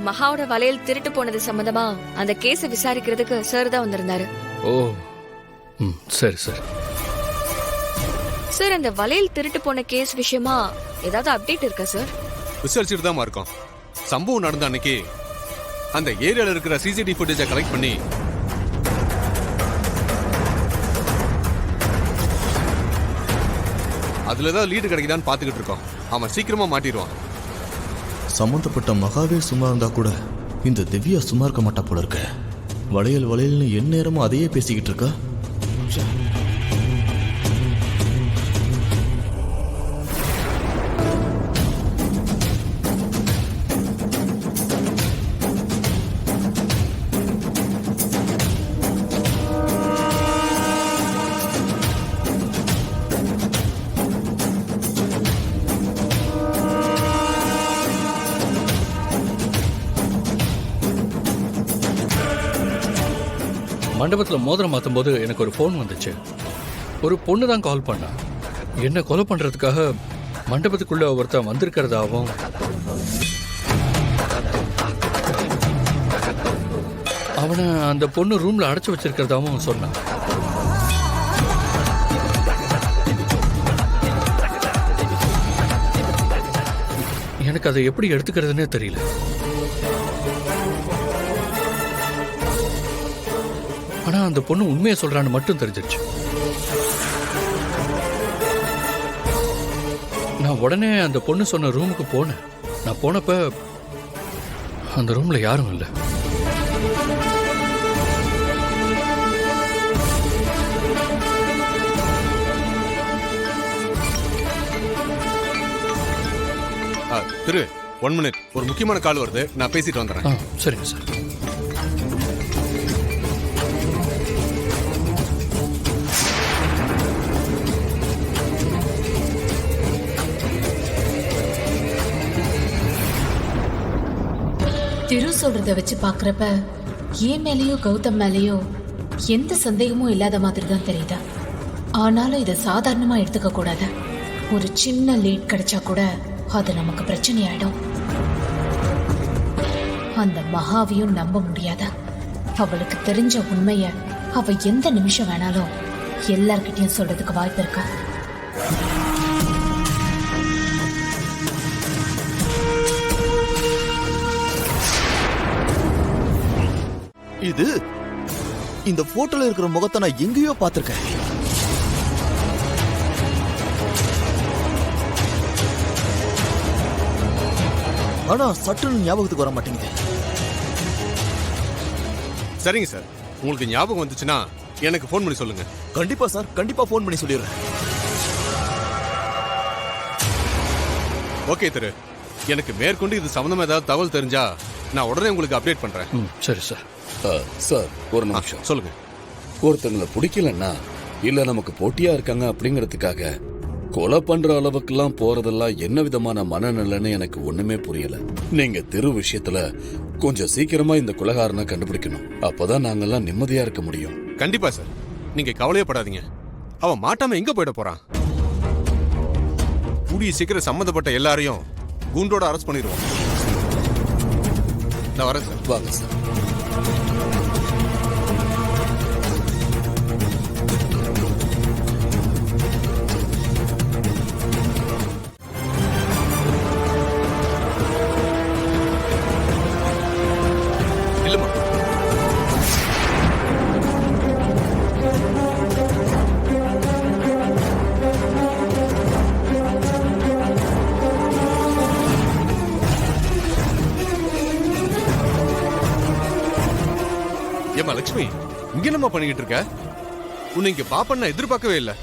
மகாவோட வளையல் திருட்டு போனது சம்பந்தமா அந்த கேஸ விசாரிக்கிறதுக்கு சார் தான் வந்திருந்தாரு. ஓ, சரி சார். சார், அந்த வளையல் திருட்டு போன கேஸ் விஷயமா ஏதாவது அப்டேட் இருக்கா சார்? விசாரிச்சுட்டு தான் இருக்கோம். சம்பவம் நடந்த அன்னைக்கு அந்த ஏரியால இருக்கிற சிசிடிவி ஃபுட்டேஜை கலெக்ட் பண்ணி அதுல ஏதாவது லீடு கிடைக்குதான்னு பாத்துக்கிட்டு இருக்கோம். அவன் சீக்கிரமா மாட்டிடுவான். சம்பந்தப்பட்ட மகாவே சும்மா இருந்தா கூட இந்த திவ்யா சும்மா இருக்க மாட்டா போல இருக்க. வளையல் வளையல்னு எந்நேரமும் அதையே பேசிக்கிட்டு இருக்கா. மண்டபத்தில் மோதிரம் மாற்றும் போது எனக்கு ஒரு ஃபோன் வந்துச்சு. ஒரு பொண்ணு தான் கால் பண்ணா. என்ன கொலை பண்ணுறதுக்காக மண்டபத்துக்குள்ள ஒருத்தன் வந்திருக்கிறதாவும் அவனை அந்த பொண்ணு ரூம்ல அடைச்சு வச்சிருக்கிறதாவும் சொன்னான். எனக்கு அதை எப்படி எடுத்துக்கிறதுனே தெரியல. ஆனா அந்த பொண்ணு உண்மையை சொல்றான்னு மட்டும் தெரிஞ்சிருச்சு. நான் உடனே அந்த பொண்ணு சொன்ன ரூமுக்கு போனேன். நான் போனப்ப அந்த ரூம்ல யாரும் இல்லை. திரு, 1 மினிட். ஒரு முக்கியமான கால் வருது, நான் பேசிட்டு வந்துடுறேன். சரிங்க சார். திரு சொல்றத வச்சு பாக்குறப்ப ஏன் மேலேயோ கௌதம் மேலேயோ எந்த சந்தேகமும் இல்லாத மாதிரி தான் தெரியுதா. ஆனாலும் இதை சாதாரணமா எடுத்துக்க கூடாது. ஒரு சின்ன லீட் கிடைச்சா கூட அது நமக்கு பிரச்சனை ஆயிடும். அந்த மகாவையும் நம்ப முடியாத. அவளுக்கு தெரிஞ்ச உண்மைய அவ எந்த நிமிஷம் வேணாலும் எல்லார்கிட்டயும் சொல்றதுக்கு வாய்ப்பு இருக்கா. இது இந்த போட்டோல இருக்கிற முகத்தை நான் எங்கேயோ பார்த்திருக்கேன். ஆனா சட்டுன்னு ஞாபகத்துக்கு வர மாட்டேங்குது. சரிங்க சார், உங்களுக்கு ஞாபகம் வந்துச்சுன்னா எனக்கு ஃபோன் பண்ணி சொல்லுங்க. கண்டிப்பா சார், கண்டிப்பா ஃபோன் பண்ணி சொல்லிடுறேன். ஓகே திரு, எனக்கு மேற்கொண்டு இது சம்பந்தமா ஏதாவது தகவல் தெரிஞ்சா நான் உடனே உங்களுக்கு அப்டேட் பண்றேன். சரி சார். சார், ஒரு நிமிஷம். சொல்லுங்க. ஒருத்தங்களை பிடிக்கலன்னா இல்ல நமக்கு போட்டியா இருக்காங்க அப்படிங்கறதுக்காக கொலை பண்ற அளவுக்குலாம் போறதெல்லாம் என்ன விதமான மனநிலைன்னு எனக்கு ஒண்ணுமே புரியல. நீங்க திரு விஷயத்துல கொஞ்சம் சீக்கிரமா இந்த கொலைகாரனை கண்டுபிடிக்கணும். அப்பதான் நாங்கெல்லாம் நிம்மதியா இருக்க முடியும். கண்டிப்பா சார், நீங்க கவலையப்படாதீங்க. அவன் மாட்டாம எங்க போயிட போறான்? கூடிய சீக்கிரம் சம்பந்தப்பட்ட எல்லாரையும் கூண்டோட அரெஸ்ட் பண்ணிடுவோம். நான் வரேன் சார். வாங்க சார். இல்லம்மா, ஏமா லட்சுமி, இங்க என்னமா பண்ணிக்கிட்டு இருக்க? உன்னை இங்க பாப்பன்னா எதிர்பார்க்கவே இல்ல.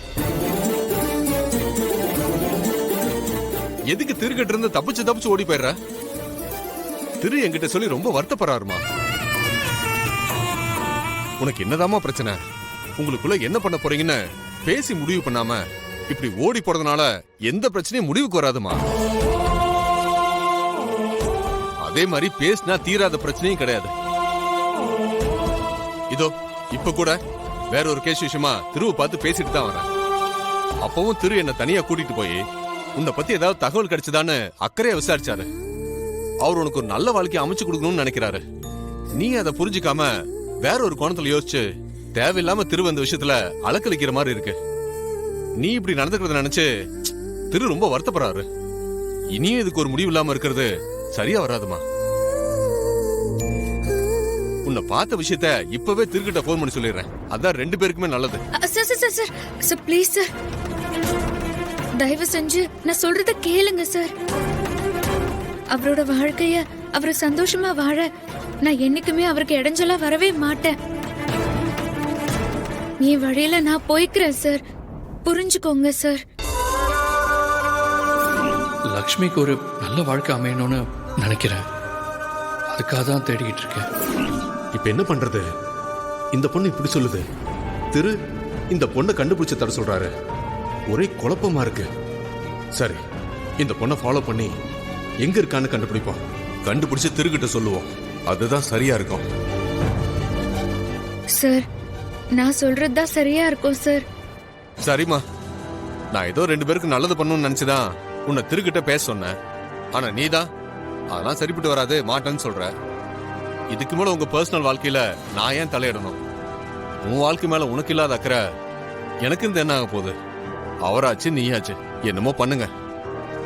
எதுக்கு திருக்கிட்டு இருந்து தப்பிச்சு ஓடி போயிடுற? திரு என்கிட்ட சொல்லி ரொம்ப வருத்தப்படுறாருமா. உனக்கு என்னதாமா பிரச்சனை? உங்களுக்குள்ள என்ன பண்ண போறீங்கன்னு பேசி முடிவு பண்ணாம இப்படி ஓடி போறதுனால எந்த பிரச்சனையும் முடிவுக்கு வராதுமா. அதே மாதிரி பேசினா தீராத பிரச்சனையும் கிடையாது. இதோ இப்ப கூட வேற ஒரு கேஸ் விஷயமா திருவை பார்த்து பேசிட்டு தான் வரேன். அப்பவும் திரு என்ன தனியா கூட்டிட்டு போய் உன்னை பத்தி ஏதாவது தகவல் கிடைச்சதான்னு அக்கறையா விசாரிச்சாரு. அவர் உனக்கு ஒரு நல்ல வாழ்க்கையை அமைச்சு கொடுக்கணும்னு நினைக்கிறாரு. நீ அதை புரிஞ்சுக்காம வேற ஒரு கோணத்துல யோசிச்சு தேவையில்லாம திரு அந்த விஷயத்துல அலக்கழிக்கிற மாதிரி இருக்கு. நீ இப்படி நடந்துக்கிறத நினைச்சு திரு ரொம்ப வருத்தப்படுறாரு. இனியும் இதுக்கு ஒரு முடிவு இல்லாம இருக்கிறது சரியா வராதுமா. உன்னை பார்த்த விஷயத்த இப்பவே திருக்கிட்ட போன் பண்ணி சொல்லிடுறேன். அதான் 2 பேருக்குமே நல்லது. Sir sir sir sir sir please sir, தயவு செஞ்சு நான் சொல்றத கேளுங்க சார். அவரோட வாழ்க்கைய அவரை சந்தோஷமா வாழ நான் என்னைக்குமே அவருக்கு இடைஞ்சலா வரவே மாட்டேன். என் வழியில நான் போய்க்கிறேன் சார், புரிஞ்சுக்கோங்க சார். லக்ஷ்மிக்கு ஒரு நல்ல வாழ்க்கை அமையணும்னு நினைக்கிறேன். அதுக்காக தான் தேடிக்கிட்டு இருக்கேன். இப்ப என்ன பண்றது? இந்த பொண்ணு இப்படி சொல்லுது, திரு இந்த பொண்ணை கண்டுபிடிச்சு தர சொல்றாரு. ஒரே குழப்பமா இருக்கு. சரி, இந்த பொண்ணை ஃபாலோ பண்ணி எங்க இருக்கான்னு கண்டுபிடிப்போம். கண்டுபிடிச்சு திருக்கிட்ட சொல்லுவோம். அதுதான் சரியா இருக்கும். சார் நான் சொல்றதுதான் சரியா இருக்கும் சார். சரிம்மா, நான் ஏதோ 2 பேருக்கு நல்லது பண்ணணும்னு நினைச்சுதான் உன்னை திருக்கிட்ட பேச சொன்னேன். ஆனா நீதான் அதெல்லாம் சரிப்பட்டு வராது மாட்டேன்னு சொல்ற. இதுக்கு மேல உங்க பர்சனல் வாழ்க்கையில நான் ஏன் தலையிடணும்? உன் வாழ்க்கை மேல உனக்கு இல்லாத அக்கறை எனக்கு இந்த என்ன ஆக போகுது? அவராச்சு நீயாச்சு என்னமோ பண்ணுங்க.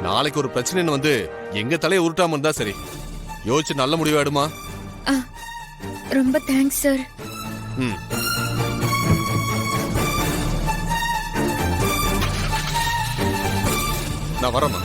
நாளைக்கு ஒரு பிரச்சனைன்னு வந்து எங்க தலையை உருட்டாம இருந்தா சரி. யோசிச்சு நல்ல முடிவாயிடுமா? ரொம்ப தேங்க்ஸ் சார். ம். நான் வரேம்மா.